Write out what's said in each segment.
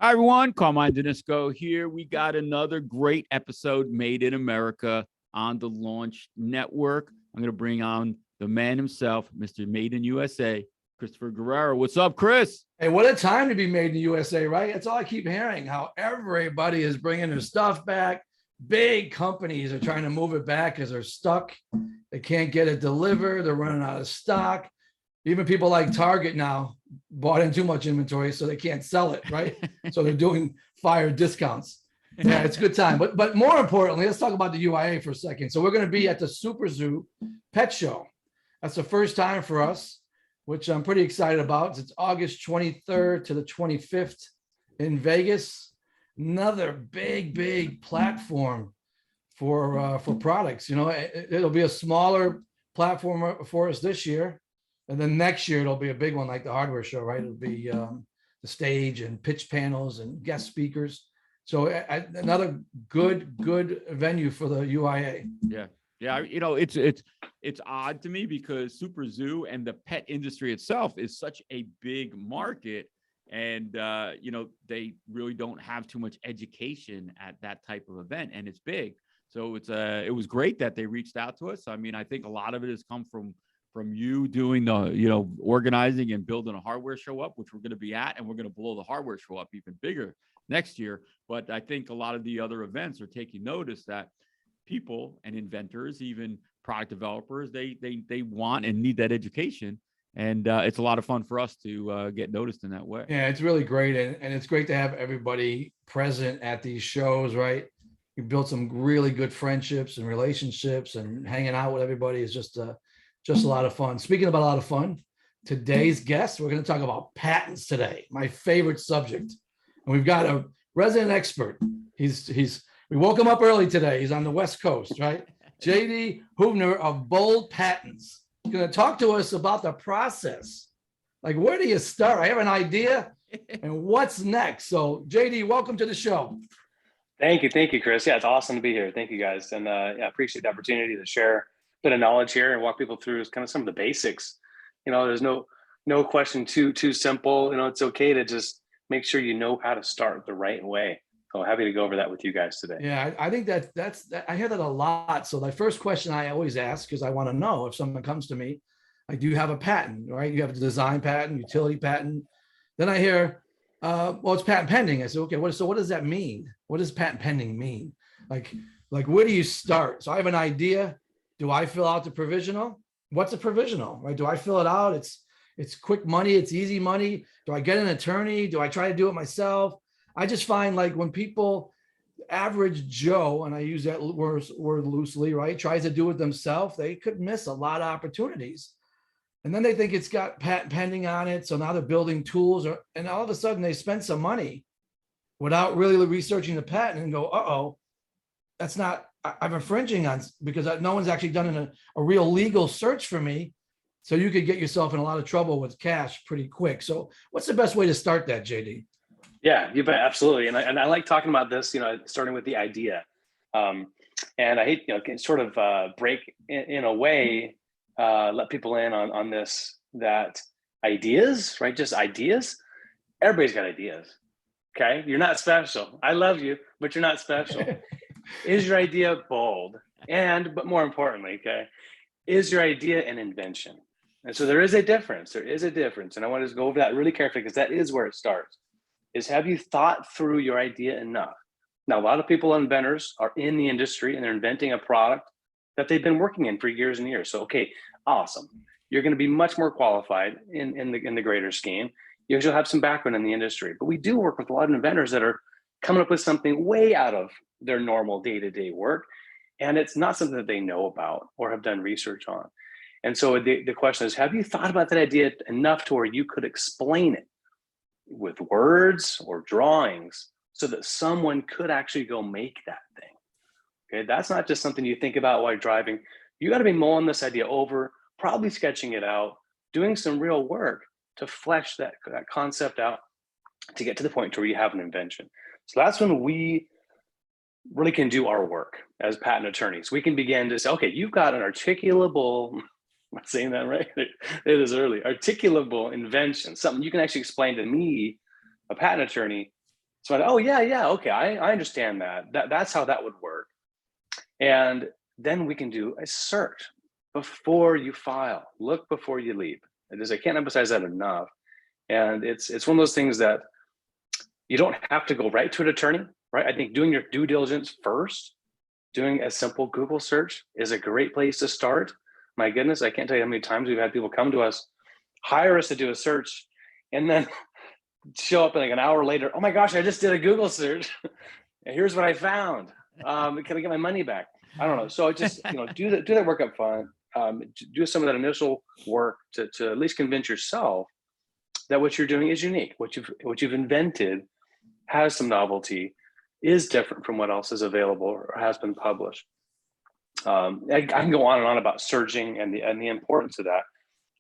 Hi, everyone. Carmine Danisco here. We got another great episode made in America on the Launch Network. I'm going to bring on the man himself, Mr. Made in USA, Christopher Guerrero. What's up, Chris? Hey, what a time to be made in the USA, right? That's all I keep hearing, how everybody is bringing their stuff back. Big companies are trying to move it back because they're stuck. They can't get it delivered. They're running out of stock. Even people like Target now bought in too much inventory, so they can't sell it, right? So they're doing fire discounts. Yeah, it's a good time. But more importantly, let's talk about the UIA for a second. So we're going to be at the Super Zoo Pet Show. That's the first time for us, which I'm pretty excited about. It's August 23rd to the 25th in Vegas. Another big platform for products. You know, it'll be a smaller platform for us this year. And then next year, it'll be a big one like the hardware show, right? It'll be the stage and pitch panels and guest speakers. So another good venue for the UIA. Yeah. You know, it's odd to me because Super Zoo and the pet industry itself is such a big market. And, you know, they really don't have too much education at that type of event. And it's big. So it was great that they reached out to us. I mean, I think a lot of it has come from you doing the, you know, organizing and building a hardware show up, which we're going to be at, and we're going to blow the hardware show up even bigger next year. But I think a lot of the other events are taking notice that people and inventors, even product developers, they want and need that education. And it's a lot of fun for us to get noticed in that way. Yeah, it's really great. And it's great to have everybody present at these shows, right? You built some really good friendships and relationships, and hanging out with everybody is just a lot of fun. Speaking about a lot of fun, today's guest, we're going to talk about patents today, my favorite subject. And we've got a resident expert. We woke him up early today. He's on the West Coast, right? JD Houvener of Bold Patents. He's going to talk to us about the process. Like, where do you start? I have an idea, and what's next? So, JD, welcome to the show. Thank you, Chris. Yeah, it's awesome to be here. Thank you, guys, and I appreciate the opportunity to share a bit of knowledge here and walk people through kind of some of the basics. You know, there's no question too simple. You know, it's okay to just make sure you know how to start the right way. So happy to go over that with you guys today. Yeah, I think that's I hear that a lot. So the first question I always ask, because I want to know if someone comes to me, I do have a patent, right? You have a design patent, utility patent. Then I hear, well, it's patent pending. I say, okay, what does that mean? What does patent pending mean? Like where do you start? So I have an idea. Do I fill out the provisional? What's a provisional, right? Do I fill it out? It's quick money. It's easy money. Do I get an attorney? Do I try to do it myself? I just find, like, when people, average Joe, and I use that word loosely, right, tries to do it themselves, they could miss a lot of opportunities. And then they think it's got patent pending on it. So now they're building tools, and all of a sudden they spend some money without really researching the patent and go, uh-oh, that's not, I'm infringing on, because no one's actually done a real legal search for me. So you could get yourself in a lot of trouble with cash pretty quick. So what's the best way to start that, JD? Yeah, you bet, absolutely. And I like talking about this, you know, starting with the idea. And I hate, you know, sort of break in a way, let people in on this, that ideas, right? Just ideas. Everybody's got ideas. Okay. You're not special. I love you, but you're not special. Is your idea bold? But more importantly, okay, is your idea an invention? And so there is a difference. And I want to go over that really carefully, because that is where it starts. Is, have you thought through your idea enough? Now, a lot of people, inventors, are in the industry and they're inventing a product that they've been working in for years and years. So, okay, awesome. You're going to be much more qualified in the greater scheme. You'll have some background in the industry. But we do work with a lot of inventors that are coming up with something way out of their normal day-to-day work, and it's not something that they know about or have done research on. And so the question is, have you thought about that idea enough to where you could explain it with words or drawings so that someone could actually go make that thing? Okay, that's not just something you think about while you're driving. You got to be mulling this idea over, probably sketching it out, doing some real work to flesh that concept out to get to the point where you have an invention. So that's when we really can do our work as patent attorneys. We can begin to say, okay, you've got an articulable, am I saying that right? It is early. Articulable invention, something you can actually explain to me, a patent attorney, So oh yeah, okay, I understand that. That's how that would work. And then we can do a search before you file. Look before you leave. I can't emphasize that enough. And it's one of those things that you don't have to go right to an attorney, right? I think doing your due diligence first, doing a simple Google search is a great place to start. My goodness, I can't tell you how many times we've had people come to us, hire us to do a search, and then show up like an hour later. Oh my gosh, I just did a Google search. And here's what I found. Can I get my money back? I don't know. So just do that work up front. Do some of that initial work to at least convince yourself that what you're doing is unique. What you've invented has some novelty, is different from what else is available or has been published. I can go on and on about searching and the importance of that.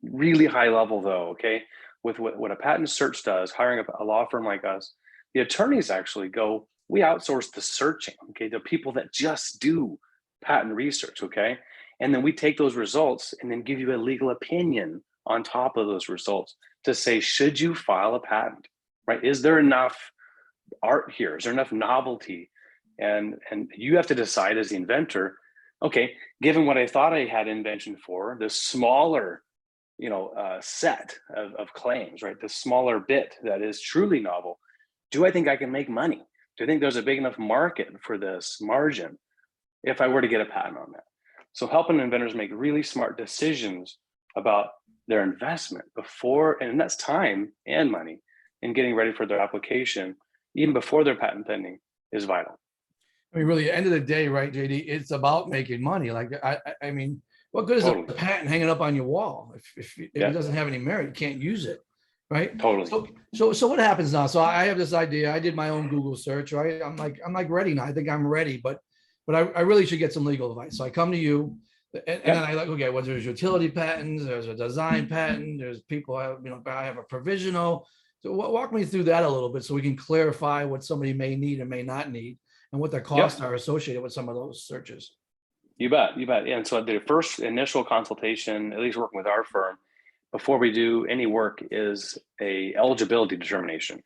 Really high level though, okay? With what a patent search does, hiring a law firm like us, the attorneys actually go, we outsource the searching, okay? The people that just do patent research, okay? And then we take those results and then give you a legal opinion on top of those results to say, should you file a patent, right? Is there enough art here? Is there enough novelty? And you have to decide as the inventor, okay, given what I thought I had invention for, the smaller set of claims, right? The smaller bit that is truly novel. Do I think I can make money? Do I think there's a big enough market for this margin if I were to get a patent on that? So helping inventors make really smart decisions about their investment before, and that's time and money, in getting ready for their application, even before their patent pending, is vital. I mean, really, at the end of the day, right, JD, it's about making money. Like, I mean, what good is Totally. a patent hanging up on your wall if Yeah. it doesn't have any merit? You can't use it, right? Totally. So what happens now? So I have this idea. I did my own Google search, right? I'm like ready now. I think I'm ready, but I really should get some legal advice. So I come to you, and then I like, okay, well, there's utility patents, there's a design patent, there's people have, I have a provisional. So walk me through that a little bit so we can clarify what somebody may need and may not need, and what their costs are associated with some of those searches. You bet. And so the first initial consultation, at least working with our firm, before we do any work, is a eligibility determination.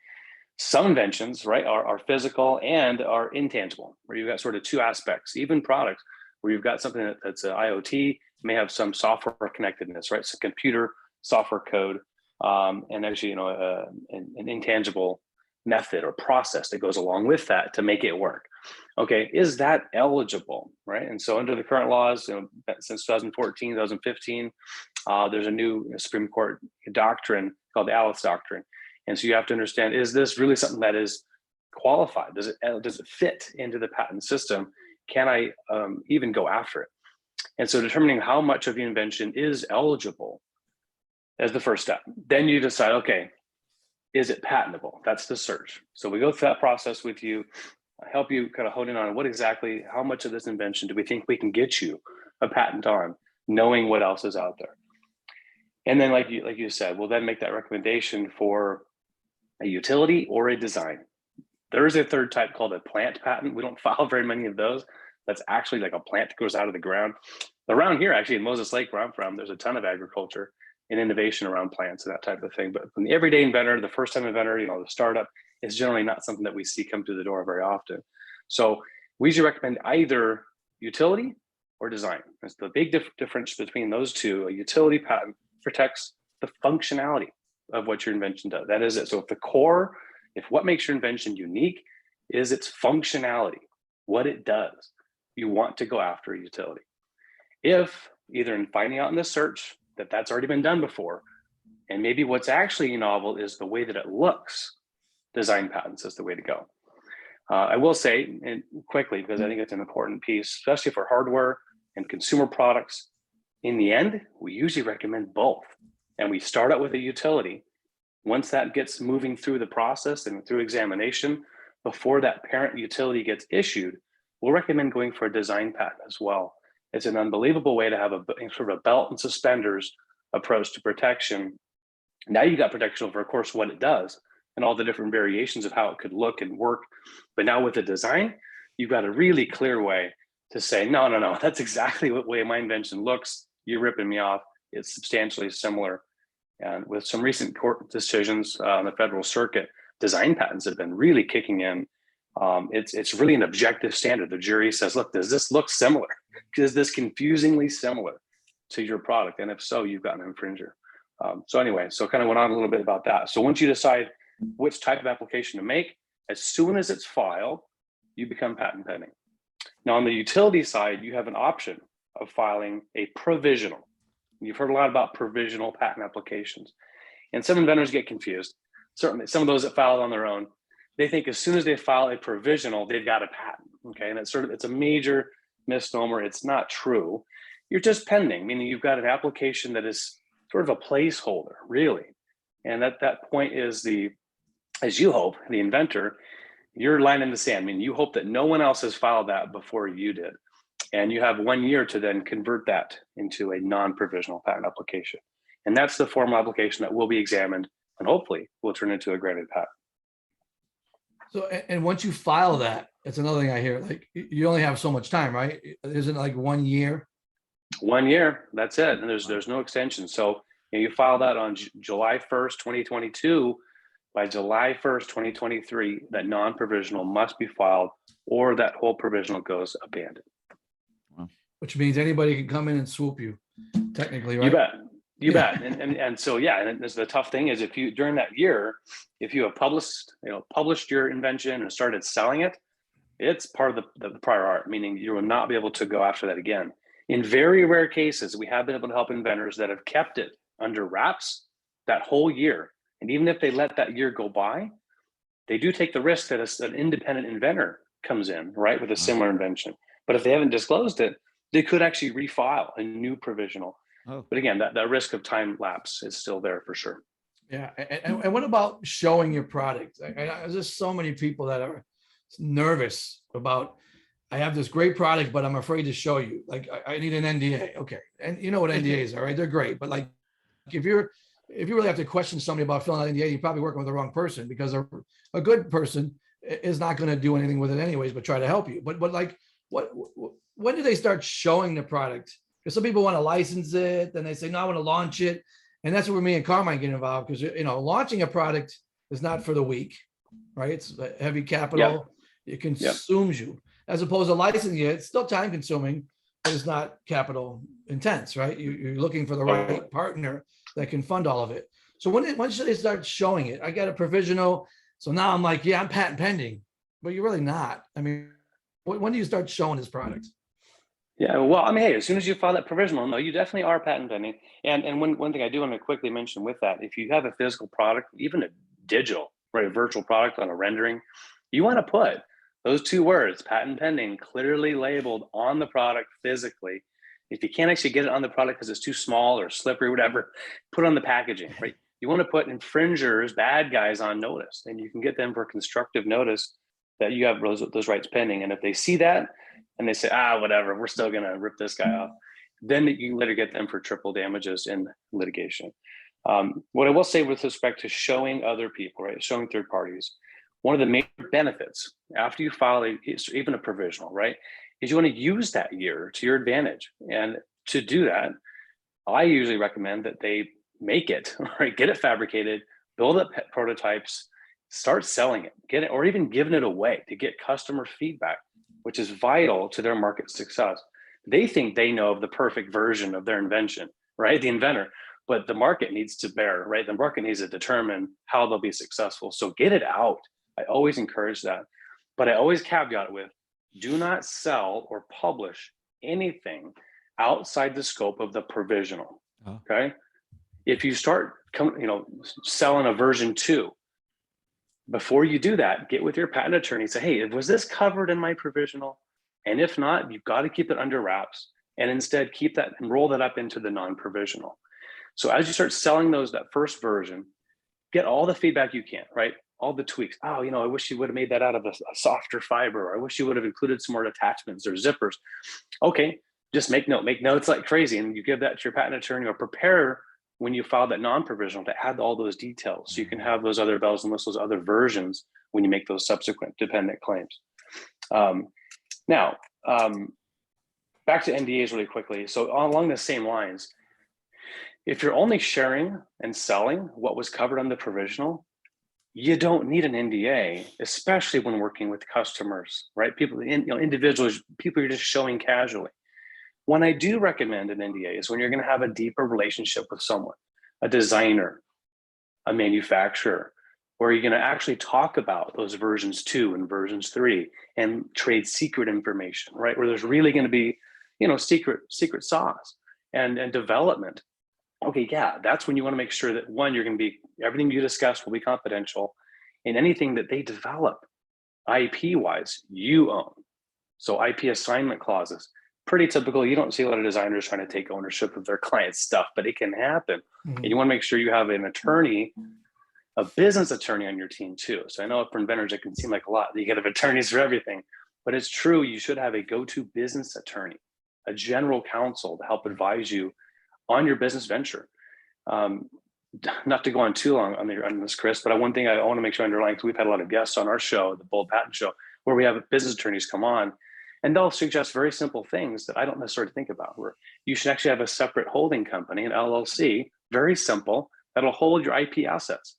Some inventions, right, are physical and are intangible, where you've got sort of two aspects. Even products where you've got something that's an IoT, may have some software connectedness, right? So computer software code, and actually, an intangible method or process that goes along with that to make it work. Okay, is that eligible, right? And so under the current laws, since 2014, 2015, there's a new Supreme Court doctrine called the Alice Doctrine. And so you have to understand, is this really something that is qualified? Does it fit into the patent system? Can I even go after it? And so determining how much of the invention is eligible as the first step. Then you decide, okay, is it patentable? That's the search. So we go through that process with you. I help you kind of hone in on how much of this invention do we think we can get you a patent on, knowing what else is out there. And then like you said, we'll then make that recommendation for a utility or a design. There is a third type called a plant patent. We don't file very many of those. That's actually like a plant that grows out of the ground. Around here, actually in Moses Lake, where I'm from, there's a ton of agriculture and innovation around plants and that type of thing. But from the everyday inventor, the first time inventor, the startup, is generally not something that we see come through the door very often. So we usually recommend either utility or design. That's the big difference between those two. A utility patent protects the functionality of what your invention does. That is it. So if what makes your invention unique is its functionality, what it does, you want to go after a utility. If either in finding out in the search that that's already been done before, and maybe what's actually novel is the way that it looks, design patents is the way to go. I will say, and quickly, because I think it's an important piece, especially for hardware and consumer products, in the end, we usually recommend both. And we start out with a utility. Once that gets moving through the process and through examination, before that parent utility gets issued, we'll recommend going for a design patent as well. It's an unbelievable way to have a sort of a belt and suspenders approach to protection. Now you got protection over, of course, what it does and all the different variations of how it could look and work. But now with the design, you've got a really clear way to say, no, that's exactly what way my invention looks. You're ripping me off. It's substantially similar. And with some recent court decisions on the federal circuit, design patents have been really kicking in. It's really an objective standard. The jury says, look, does this look similar? Is this confusingly similar to your product? And if so, you've got an infringer. So anyway, so kind of went on a little bit about that. So once you decide which type of application to make, as soon as it's filed, you become patent pending. Now on the utility side, you have an option of filing a provisional. You've heard a lot about provisional patent applications. And some inventors get confused. Certainly some of those that file it on their own, they think as soon as they file a provisional, they've got a patent, okay? And it's a major misnomer. It's not true. You're just pending, meaning you've got an application that is sort of a placeholder, really. And at that point is as you hope, the inventor, your line in the sand. I mean, you hope that no one else has filed that before you did. And you have 1 year to then convert that into a non-provisional patent application. And that's the formal application that will be examined and hopefully will turn into a granted patent. So, and once you file that, it's another thing I hear, like you only have so much time, right? Isn't it like 1 year? 1 year, that's it. And there's no extension. So you file that on July 1st, 2022. By July 1st, 2023, that non-provisional must be filed or that whole provisional goes abandoned. Which means anybody can come in and swoop you, technically, right? You bet. And so, yeah, and the tough thing is if you, during that year, if you have published your invention and started selling it, it's part of the prior art, meaning you will not be able to go after that again. In very rare cases, we have been able to help inventors that have kept it under wraps that whole year. And even if they let that year go by, they do take the risk that an independent inventor comes in, right, with a similar invention. But if they haven't disclosed it, they could actually refile a new provisional. Oh. But again, that risk of time lapse is still there for sure. Yeah. And what about showing your product? There's just so many people that are nervous about, I have this great product, but I'm afraid to show you. Like, I need an NDA. Okay. And you know what NDAs are, right? They're great. But like, if you really have to question somebody about filling out an NDA, you're probably working with the wrong person, because a good person is not going to do anything with it anyways, but try to help you. But like, when do they start showing the product? Because some people want to license it, then they say, no, I want to launch it. And that's where me and Carmine get involved, because, launching a product is not for the weak, right? It's heavy capital. Yep. It consumes you, as opposed to licensing it. It's still time consuming, but it's not capital intense, right? You're looking for the right partner that can fund all of it. So when should they start showing it? I got a provisional. So now I'm like, yeah, I'm patent pending, but you're really not. I mean, when do you start showing this product? Yeah, well, I mean, hey, as soon as you file that provisional, no, you definitely are patent pending. And one thing I do want to quickly mention with that, if you have a physical product, even a digital, right, a virtual product on a rendering, you want to put those two words, patent pending, clearly labeled on the product physically. If you can't actually get it on the product because it's too small or slippery or whatever, put it on the packaging, right? You want to put infringers, bad guys on notice, and you can get them for constructive notice that you have those rights pending. And if they see that and they say, whatever, we're still going to rip this guy off, then you can later get them for triple damages in litigation. What I will say with respect to showing other people, right, showing third parties, one of the major benefits after you file even a provisional, right, is you want to use that year to your advantage. And to do that, I usually recommend that they make it, right, get it fabricated, build up prototypes, start selling it, get it, or even giving it away to get customer feedback, which is vital to their market success. They think they know of the perfect version of their invention, right? The inventor, but the market needs to bear, right? The market needs to determine how they'll be successful. So get it out. I always encourage that, but I always caveat it with, do not sell or publish anything outside the scope of the provisional, okay? If you start, selling a version 2, before you do that, get with your patent attorney, say, hey, was this covered in my provisional? And if not, you've got to keep it under wraps and instead keep that and roll that up into the non-provisional. So as you start selling that first version, get all the feedback you can, right? All the tweaks. I wish you would have made that out of a softer fiber, or I wish you would have included some more attachments or zippers. Okay, just make notes like crazy, and you give that to your patent attorney, or prepare when you file that non-provisional to add all those details, so you can have those other bells and whistles, other versions when you make those subsequent dependent claims. Now, back to NDAs really quickly. So along the same lines, if you're only sharing and selling what was covered on the provisional, you don't need an NDA, especially when working with customers, right? People, individuals, people you're just showing casually. When I do recommend an NDA is when you're going to have a deeper relationship with someone, a designer, a manufacturer, where you're going to actually talk about those versions 2 and versions 3 and trade secret information, right? Where there's really going to be, secret sauce and development. Okay, yeah, that's when you want to make sure that one, you're going to be, everything you discuss will be confidential, and anything that they develop IP wise, you own. So IP assignment clauses, pretty typical. You don't see a lot of designers trying to take ownership of their client's stuff, but it can happen. Mhm. And you want to make sure you have an attorney, a business attorney on your team too. So I know for inventors, it can seem like a lot. You get attorneys for everything, but it's true. You should have a go-to business attorney, a general counsel to help advise you on your business venture. Not to go on too long on this, Chris, but one thing I want to make sure I underline, because we've had a lot of guests on our show, the Bold Patent Show, where we have business attorneys come on, and they'll suggest very simple things that I don't necessarily think about, where you should actually have a separate holding company, an LLC, very simple, that'll hold your IP assets,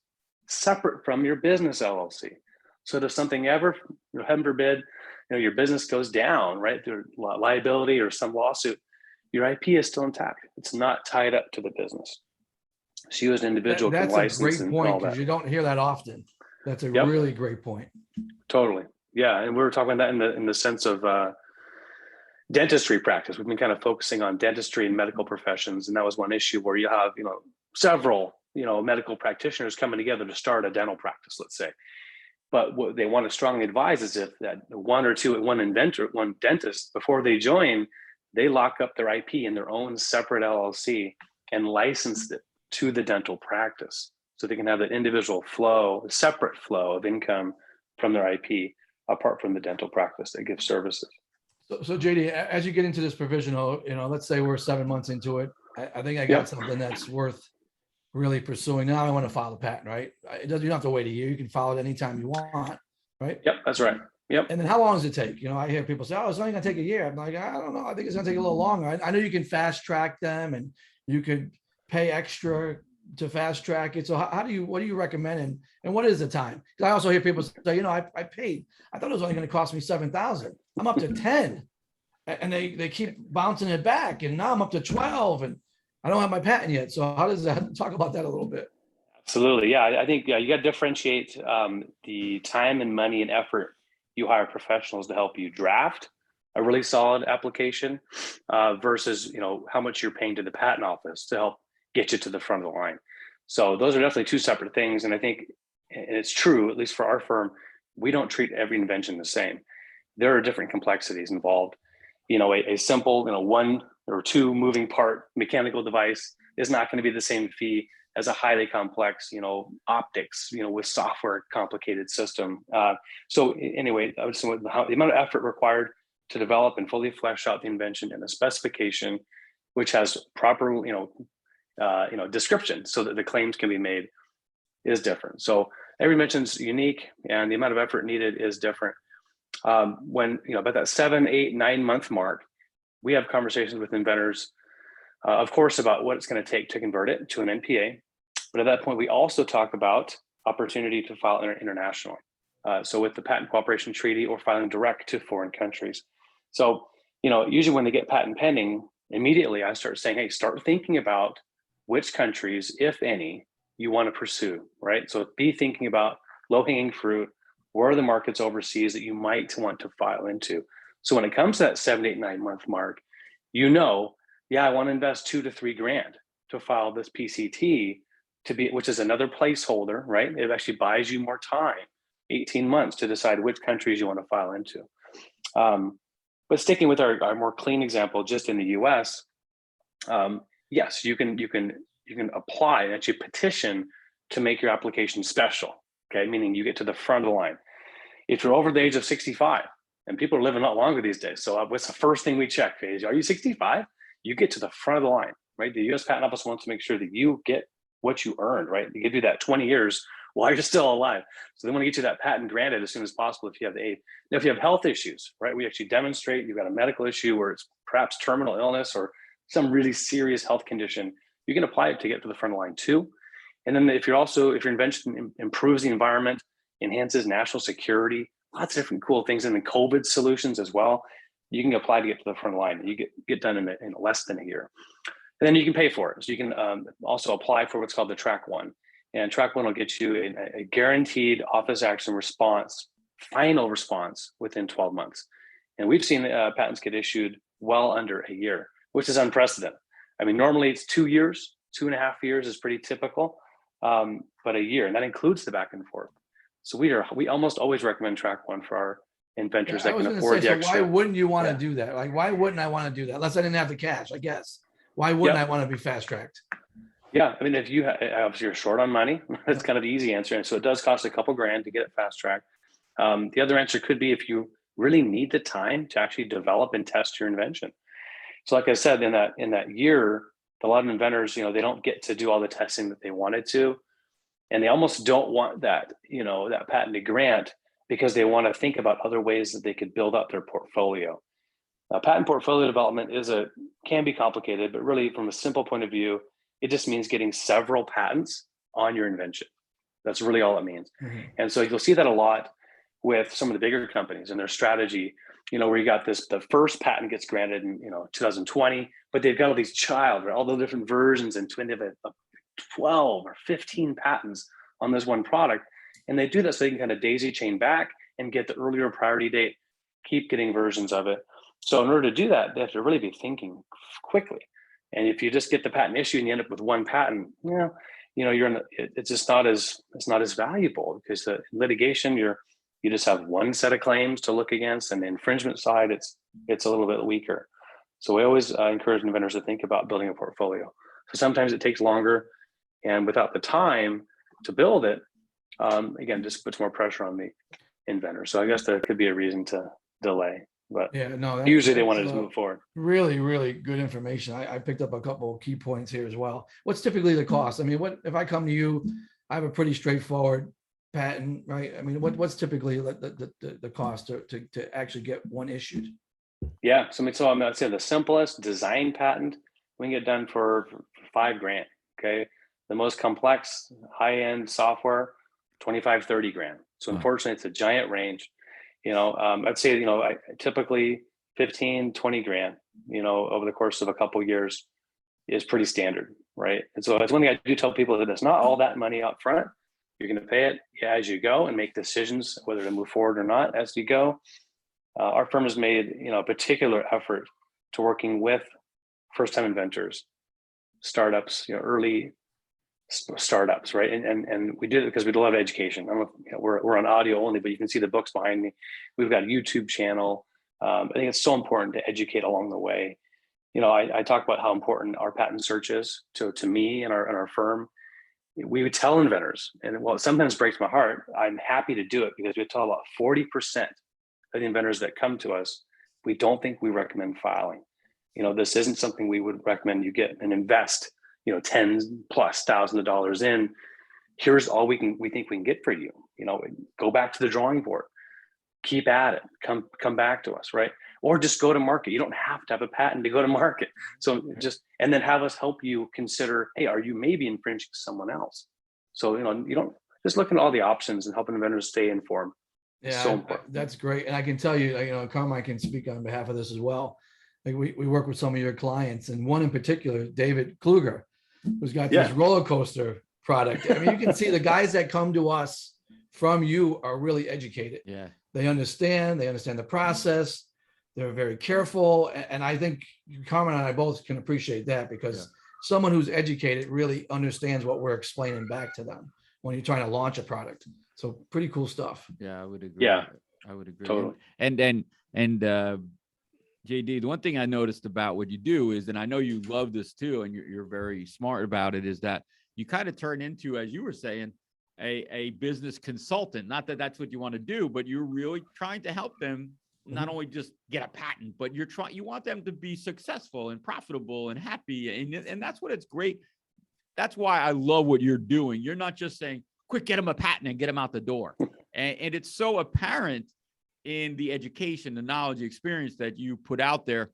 separate from your business LLC. So if something ever, heaven forbid, your business goes down, right, through liability or some lawsuit, your IP is still intact. It's not tied up to the business. So you as an individual can That's a license great and point, all that. because you don't hear that often. That's a Yep. really great point. Totally. Yeah. And we were talking about that in the sense of dentistry practice. We've been kind of focusing on dentistry and medical professions. And that was one issue where you have, several, medical practitioners coming together to start a dental practice, let's say. But what they want to strongly advise is if that one dentist, before they join, they lock up their IP in their own separate LLC and license it to the dental practice, so they can have that individual flow, a separate flow of income from their IP apart from the dental practice that gives services. So JD, as you get into this provisional, let's say we're 7 months into it. I think I got something that's worth really pursuing. Now I want to file a patent, right? You don't have to wait a year. You can file it anytime you want, right? Yep, that's right. Yep. And then how long does it take? I hear people say, oh, it's only going to take a year. I'm like, I don't know. I think it's going to take a little longer. I know you can fast track them and you could pay extra to fast track it. So what do you recommend? And what is the time? Because I also hear people say, I paid. I thought it was only going to cost me $7,000. I'm up to 10, and they keep bouncing it back. And now I'm up to 12, and I don't have my patent yet. So how does that, talk about that a little bit? Absolutely. Yeah. I think, you got to differentiate the time and money and effort you hire professionals to help you draft a really solid application versus, how much you're paying to the patent office to help get you to the front of the line. So those are definitely two separate things. And I think, and it's true, at least for our firm, we don't treat every invention the same. There are different complexities involved. A simple, 1 or 2 moving part mechanical device is not going to be the same fee as a highly complex, optics, with software complicated system. So anyway, I would say the amount of effort required to develop and fully flesh out the invention and the specification, which has proper, description so that the claims can be made, is different. So every invention's unique, and the amount of effort needed is different. When about that 7, 8, 9 month mark, we have conversations with inventors, of course, about what it's going to take to convert it to an NPA. But at that point, we also talk about opportunity to file internationally. So with the Patent Cooperation Treaty or filing direct to foreign countries. So, usually when they get patent pending, immediately I start saying, hey, start thinking about which countries, if any, you want to pursue, right? So be thinking about low-hanging fruit. Where are the markets overseas that you might want to file into? So when it comes to that 7, 8, 9 month mark, I want to invest $2 to $3 grand to file this PCT which is another placeholder, right? It actually buys you more time, 18 months to decide which countries you want to file into. But sticking with our more clean example, just in the US, yes, you can apply and actually petition to make your application special, okay? Meaning you get to the front of the line. If you're over the age of 65, and people are living a lot longer these days, so what's the first thing we check? Are you 65? You get to the front of the line, right? The US Patent Office wants to make sure that you get what you earned, right? They give you that 20 years while you're still alive. So they want to get you that patent granted as soon as possible if you have the age. Now, if you have health issues, right, we actually demonstrate you've got a medical issue where it's perhaps terminal illness or some really serious health condition, you can apply it to get to the front of the line too. And then if your invention improves the environment, enhances national security, lots of different cool things, and then COVID solutions as well, you can apply to get to the front line. You get done in less than a year. And then you can pay for it. So you can also apply for what's called the Track 1. And Track 1 will get you a guaranteed office action response, final response within 12 months. And we've seen patents get issued well under a year, which is unprecedented. I mean, normally it's 2 years, 2.5 years is pretty typical, but a year, and that includes the back and forth. So we almost always recommend Track 1 for our inventors that can afford the extra. Why wouldn't you want to do that? Like, why wouldn't I want to do that? Unless I didn't have the cash, I guess. Why wouldn't I want to be fast tracked? Yeah, I mean, if you obviously you're short on money, that's kind of the easy answer. And so it does cost a couple grand to get it fast tracked. The other answer could be if you really need the time to actually develop and test your invention. So like I said, in that year, a lot of inventors, they don't get to do all the testing that they wanted to. And they almost don't want that, that patented grant, because they want to think about other ways that they could build up their portfolio. Patent portfolio development can be complicated, but really from a simple point of view, it just means getting several patents on your invention. That's really all it means. Mm-hmm. And so you'll see that a lot with some of the bigger companies and their strategy, where you got the first patent gets granted in 2020, but they've got all these all the different versions and 12 or 15 patents on this one product. And they do that so they can kind of daisy chain back and get the earlier priority date, keep getting versions of it. So in order to do that, they have to really be thinking quickly. And if you just get the patent issue and you end up with one patent, it's just not as valuable, because the litigation, you just have one set of claims to look against, and the infringement side, it's a little bit weaker. So we always encourage inventors to think about building a portfolio. So sometimes it takes longer, and without the time to build it, again, just puts more pressure on the inventor. So I guess there could be a reason to delay, but usually they want to just move forward. Really, really good information. I picked up a couple of key points here as well. What's typically the cost? I mean, what if I come to you, I have a pretty straightforward patent, right? I mean, what's typically the cost to actually get one issued? Yeah, so I'm gonna say the simplest design patent we can get done for $5,000. Okay, the most complex high-end software, 25, 30 grand. So unfortunately, it's a giant range. I'd say typically 15, 20 grand. Over the course of a couple of years is pretty standard, right? And so that's one thing I do tell people, that it's not all that money up front. You're going to pay it as you go and make decisions whether to move forward or not as you go. Our firm has made a particular effort to working with first-time inventors, startups, early startups, right? And we did it because we do a lot of education. I don't know, we're on audio only, but you can see the books behind me. We've got a YouTube channel. I think it's so important to educate along the way. I talk about how important our patent search is to me and our firm. We would tell inventors, and while it sometimes breaks my heart, I'm happy to do it, because we tell about 40% of the inventors that come to us, we don't think we recommend filing. This isn't something we would recommend you get and invest, $10,000+ in. Here's all we think we can get for you. Go back to the drawing board, keep at it, come back to us, right? Or just go to market. You don't have to have a patent to go to market. So and then have us help you consider, hey, are you maybe infringing someone else? So, you don't just look at all the options and helping inventors stay informed. Yeah, so important. That's great. And I can tell you, Carmine can speak on behalf of this as well. Like we work with some of your clients, and one in particular, David Kluger, who's got this roller coaster product. I mean, you can see the guys that come to us from you are really educated. Yeah. They understand the process. They're very careful. And I think Carmen and I both can appreciate that, because someone who's educated really understands what we're explaining back to them when you're trying to launch a product. So pretty cool stuff. Yeah, I would agree. Yeah, I would agree. Totally. And JD, the one thing I noticed about what you do is, and I know you love this too, and you're very smart about it, is that you kind of turn into, as you were saying, a business consultant. Not that that's what you want to do, but you're really trying to help them not only just get a patent, but you want them to be successful and profitable and happy. And that's what it's great. That's why I love what you're doing. You're not just saying, quick, get them a patent and get them out the door. And it's so apparent in the education, the knowledge, the experience that you put out there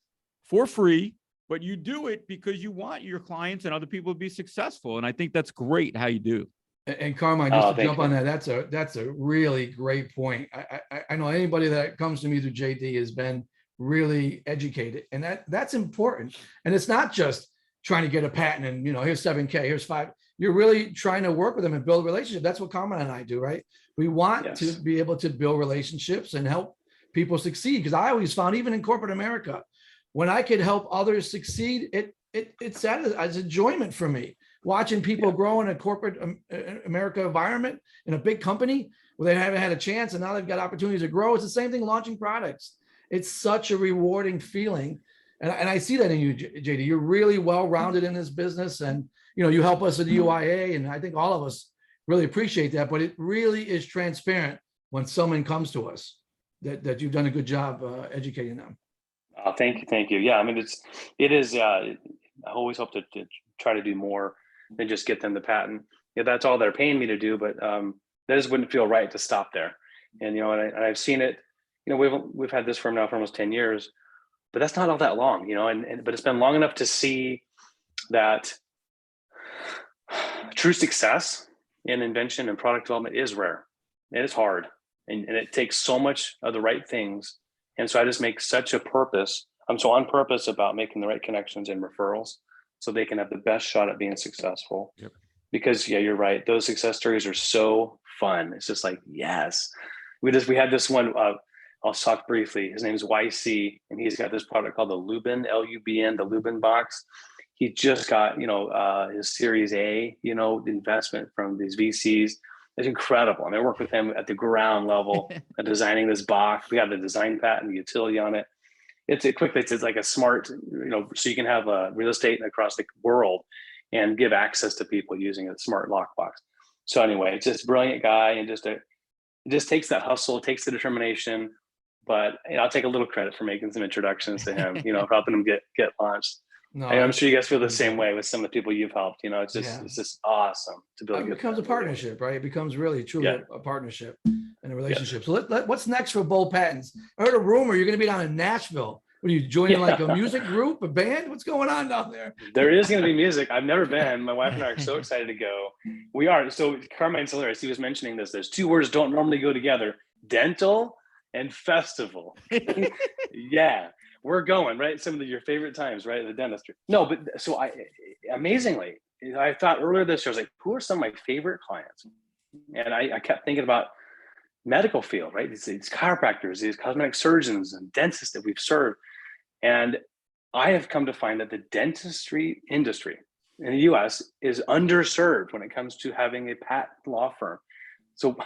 for free, but you do it because you want your clients and other people to be successful. And I think that's great how you do. And Carmine, just to jump on that, that's a really great point. I know anybody that comes to me through JD has been really educated, and that's important. And it's not just trying to get a patent and, here's 7K, here's 5. You're really trying to work with them and build a relationship. That's what Carmine and I do, right? We want to be able to build relationships and help people succeed. Because I always found, even in corporate America, when I could help others succeed, it's enjoyment for me. Watching people grow in a corporate America environment in a big company where they haven't had a chance and now they've got opportunities to grow. It's the same thing launching products. It's such a rewarding feeling. And I see that in you, JD. You're really well-rounded in this business, and you help us at the UIA, and I think all of us really appreciate that. But it really is transparent when someone comes to us that you've done a good job educating them. Thank you. Yeah, I mean, it is. I always hope to try to do more than just get them the patent. Yeah, that's all they're paying me to do, but that just wouldn't feel right to stop there. And and I've seen it. We've had this firm now for almost 10 years, but that's not all that long. But it's been long enough to see that true success in invention and product development is rare. It is hard, and it takes so much of the right things. And so I just make such a purpose. I'm so on purpose about making the right connections and referrals so they can have the best shot at being successful. Yep. Because you're right. Those success stories are so fun. It's just like, yes, we had this one. I'll talk briefly. His name is YC, and he's got this product called the Lubin, Lubn, the Lubin box. He just got, his Series A, investment from these VCs. It's incredible. I mean, I worked with him at the ground level designing this box. We have the design patent, the utility on it. It's like a smart, so you can have real estate across the world and give access to people using a smart lockbox. So anyway, it's just a brilliant guy, and it just takes that hustle, it takes the determination. But I'll take a little credit for making some introductions to him, helping him get launched. No, I'm sure you guys feel the same way with some of the people you've helped. It's just awesome to build. It becomes a partnership, right? It becomes really truly a partnership and a relationship. So what's next for Bold Patents? I heard a rumor you're going to be down in Nashville. Are you joining like a music group, a band? What's going on down there? There is going to be music. I've never been. My wife and I are so excited to go. We are. So Carmine's hilarious. He was mentioning this. There's two words don't normally go together: dental and festival. Yeah, we're going, right? Some of your favorite times, right? The dentistry. No, but so amazingly, I thought earlier this year, I was like, who are some of my favorite clients? And I kept thinking about medical field, right? These chiropractors, these cosmetic surgeons and dentists that we've served. And I have come to find that the dentistry industry in the US is underserved when it comes to having a patent law firm. So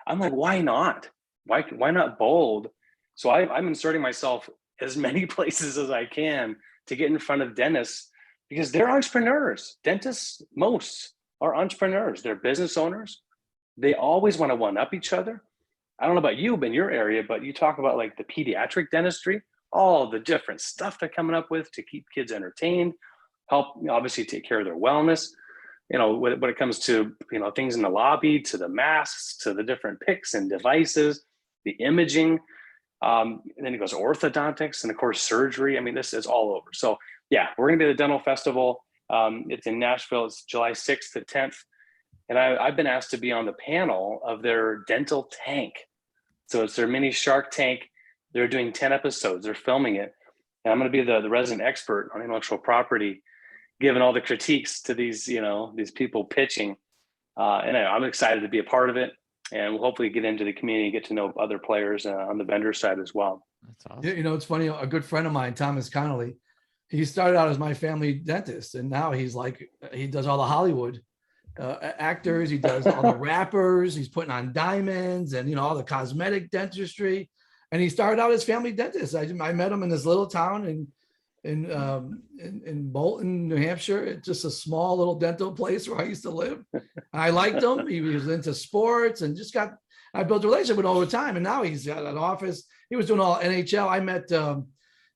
I'm like, why not? Why not Bold? So I'm inserting myself as many places as I can to get in front of dentists, because they're entrepreneurs. Dentists, most are entrepreneurs. They're business owners. They always want to one-up each other. I don't know about you, but in your area, but you talk about like the pediatric dentistry, all the different stuff they're coming up with to keep kids entertained, help obviously take care of their wellness. When it comes to, things in the lobby, to the masks, to the different picks and devices, the imaging, and then it goes orthodontics, and of course surgery. I mean, this is all over. So yeah, we're gonna be at the dental festival. It's in Nashville. It's July 6th to 10th. And I've been asked to be on the panel of their dental tank. So it's their mini Shark Tank. They're doing 10 episodes. They're filming it. And I'm going to be the resident expert on intellectual property, giving all the critiques to these people pitching. And I'm excited to be a part of it. And we'll hopefully get into the community and get to know other players on the vendor side as well. That's awesome. It's funny. A good friend of mine, Thomas Connolly, he started out as my family dentist. And now he does all the Hollywood actors. He does all the rappers. He's putting on diamonds and all the cosmetic dentistry. And he started out as family dentist. I met him in this little town in Bolton, New Hampshire. It's just a small little dental place where I used to live. I liked him. He was into sports and I built a relationship with him over time. And now he's got an office. He was doing all NHL. I met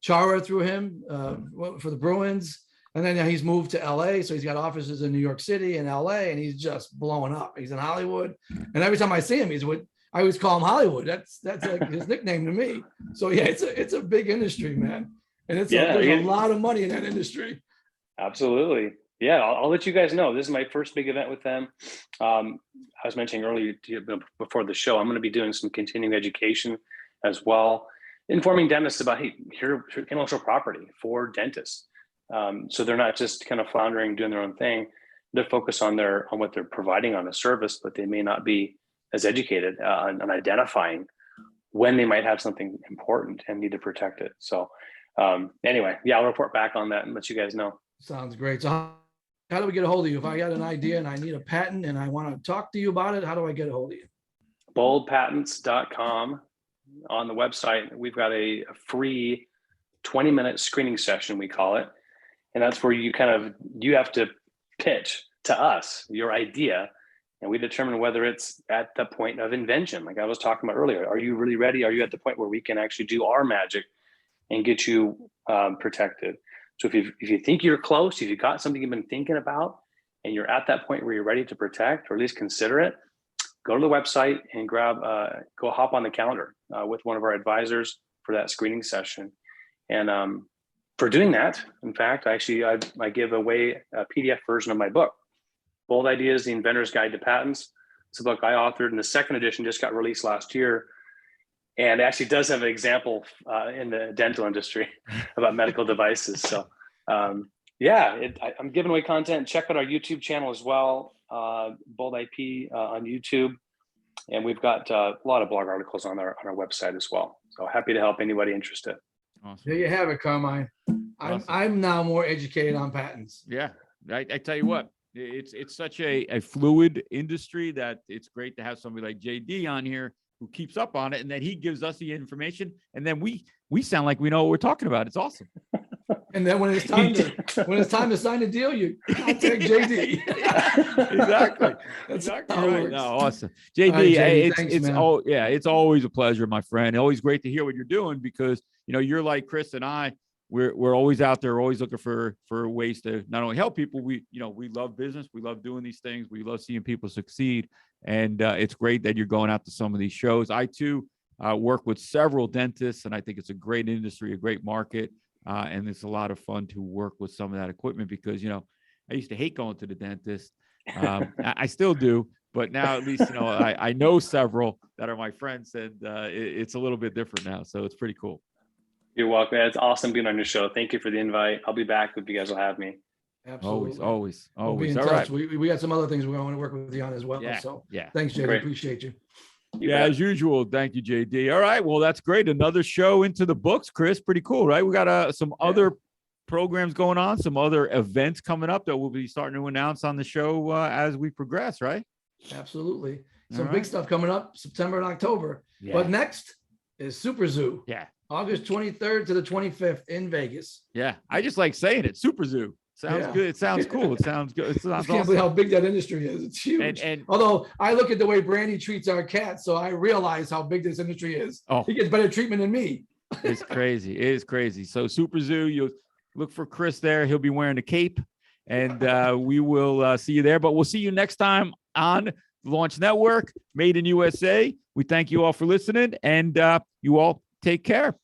Chara through him for the Bruins. And then he's moved to LA. So he's got offices in New York City and LA, and he's just blowing up. He's in Hollywood. And every time I see him, I always call him Hollywood. That's like his nickname to me. So yeah, it's a big industry, man. And Yeah, there's yeah. a lot of money in that industry. Absolutely. Yeah, I'll let you guys know. This is my first big event with them. I was mentioning earlier to you before the show, I'm going to be doing some continuing education as well, informing dentists about, hey, here's intellectual property for dentists. So they're not just kind of floundering, doing their own thing. They're focused on what they're providing on a service, but they may not be as educated on identifying when they might have something important and need to protect it. So anyway, yeah, I'll report back on that and let you guys know. Sounds great. So how do we get a hold of you? If I got an idea and I need a patent and I want to talk to you about it, how do I get a hold of you? boldpatents.com. On the website, we've got a free 20-minute screening session, we call it. And that's where you have to pitch to us your idea, and we determine whether it's at the point of invention. Like I was talking about earlier, are you really ready? Are you at the point where we can actually do our magic and get you protected? So if you think you're close, if you've got something you've been thinking about and you're at that point where you're ready to protect, or at least consider it, go to the website and go hop on the calendar with one of our advisors for that screening session. And for doing that, in fact, I give away a PDF version of my book, Bold Ideas, The Inventor's Guide to Patents. It's a book I authored, and the second edition just got released last year. And it actually does have an example in the dental industry about medical devices. So I'm giving away content. Check out our YouTube channel as well, Bold IP on YouTube. And we've got a lot of blog articles on our website as well. So happy to help anybody interested. Awesome. There you have it, Carmine. Awesome. I'm now more educated on patents. Yeah, I tell you what, it's such a fluid industry that it's great to have somebody like JD on here who keeps up on it, and then he gives us the information, and then we sound like we know what we're talking about. It's awesome. And then when it's time to sign a deal, you contact JD. Exactly. That's Exactly how it right. works. No, awesome. JD, All right, JD, thanks, man. it's always a pleasure, my friend. Always great to hear what you're doing, because you're like Chris and I. We're always out there, always looking for ways to not only help people. We love business. We love doing these things. We love seeing people succeed. And it's great that you're going out to some of these shows. I too work with several dentists, and I think it's a great industry, a great market. And it's a lot of fun to work with some of that equipment, because, I used to hate going to the dentist. I still do, but now at least, I know several that are my friends, and it's a little bit different now. So it's pretty cool. You're welcome. It's awesome being on your show. Thank you for the invite. I'll be back if you guys will have me. Absolutely. Always. We'll be in All touch. right. We got some other things we're going to work with you on as well. Yeah. So Yeah. thanks, JD. Great. Appreciate you. You Yeah, bet. as usual. Thank you, JD. All right. Well, that's great. Another show into the books, Chris. Pretty cool, right? We got some other programs going on, some other events coming up that we'll be starting to announce on the show as we progress, right? Absolutely. All Some right. big stuff coming up September and October. Yeah. But next is Super Zoo, Yeah. August 23rd to the 25th in Vegas. Yeah. I just like saying it. Super Zoo. Sounds Yeah. good. It sounds cool. It sounds good. It I sounds can't believe awesome. how big that industry is. It's huge. And Although I look at the way Brandy treats our cats, so I realize how big this industry is. Oh. He gets better treatment than me. it's crazy. It is crazy. So Super Zoo, you'll look for Chris there. He'll be wearing a cape, and we will see you there. But we'll see you next time on Launch Network, Made in USA. We thank you all for listening, and you all take care.